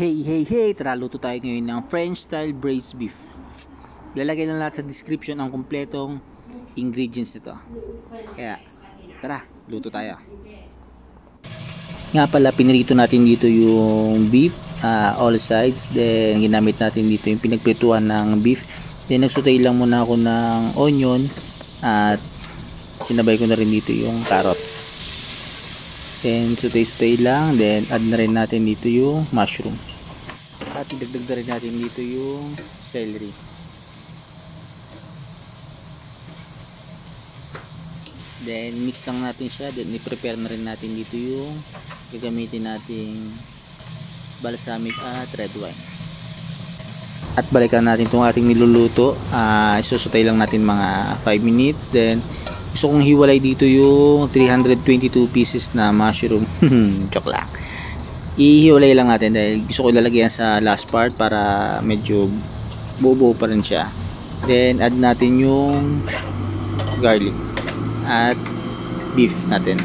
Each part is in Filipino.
Hey! Tara, luto tayo ngayon ng French style braised beef. Lalagay lang lahat sa description ang kumpletong ingredients nito. Kaya, tara, luto tayo. Nga pala, pinirito natin dito yung beef, all sides. Then, ginamit natin dito yung pinagprituan ng beef. Then, nagsutay lang muna ako ng onion at sinabay ko na rin dito yung carrots. Then, sutay lang. Then, add na rin natin dito yung mushroom. At idagdag na rin natin dito yung celery. Then, mix lang natin siya. Then, i-prepare na rin natin dito yung gagamitin nating balsamic at red wine. At balikan natin itong ating niluluto. Isusutay lang natin mga 5 minutes. Then, gusto kong hiwalay dito yung 322 pieces na mushroom. Joke lang. Ihiwalay lang natin dahil gusto ko ilalagay sa last part para medyo buo pa rin siya. Then, add natin yung garlic at beef natin.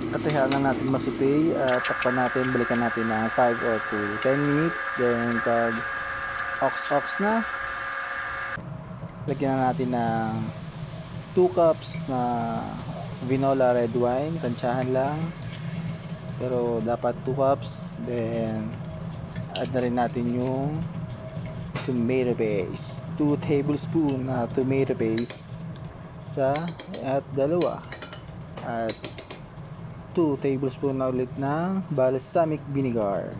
At hayaan lang natin masutay. Takpan natin, balikan natin ng 5 or 10 minutes. Then, pag ox na, lagyan na natin ng 2 cups na Vinola red wine, tansyahan lang, pero dapat 2 cups. Then add na rin natin yung tomato paste, 2 tablespoon na tomato paste at dalawa, at 2 tablespoon na ulit ng balsamic vinegar.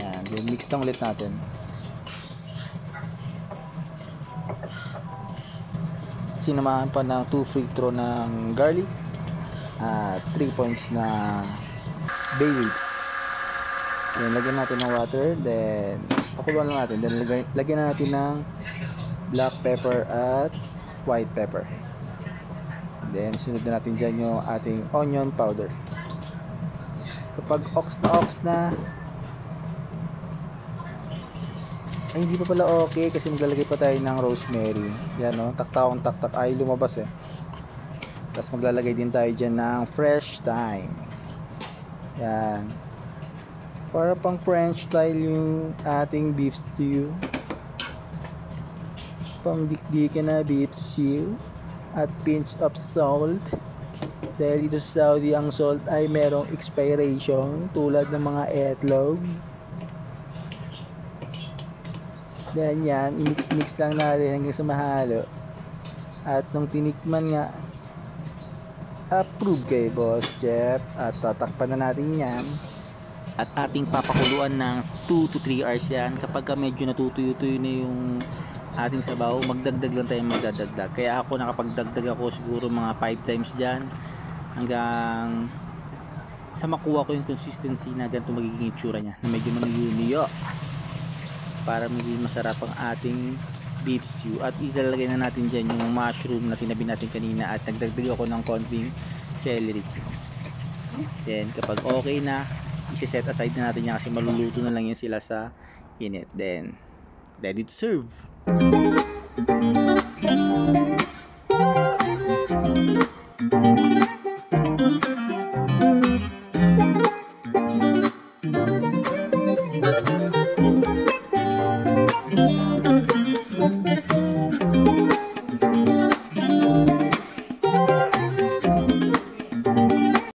Yan, then mix lang ulit natin. Sinamahan pa ng 2 free throw ng garlic at 3 points na bay leaves. Then lagyan natin ng water, then pakuluan lang natin, then lagyan natin ng black pepper at white pepper. Then sunod na natin dyan yung ating onion powder. Kapag ox na ay, hindi pa pala okay kasi maglalagay pa tayo ng rosemary. Yan, no? Taktak ay lumabas eh. Tapos maglalagay din tayo dyan ng fresh thyme. Yan, para pang French style yung ating beef stew, pang dikdikan na beef stew. At pinch of salt, dahil dito sa Saudi ang salt ay merong expiration tulad ng mga etlog. Then yan, i-mix lang natin hanggang sa mahalo. At nung tinikman nga, approve kay Boss Jeff. At tatakpan na natin yan. At ating papakuluan ng 2 to 3 hours yan. Kapag medyo natutuyo-tuyo na yung ating sabaw, magdagdag lang tayo magdadagdag. Kaya ako nakapagdagdag ako siguro mga 5 times dyan, hanggang sa makuha ko yung consistency na ganito magiging itsura nya, na medyo manuyuyo, para maging masarap ang ating beef stew. At ilalagay na natin dyan yung mushroom na tinabi natin kanina, at nagdagdag ako ng konting celery. Then kapag okay na, isi-set aside na natin yan kasi maluluto na lang yan sila sa init. Then ready to serve.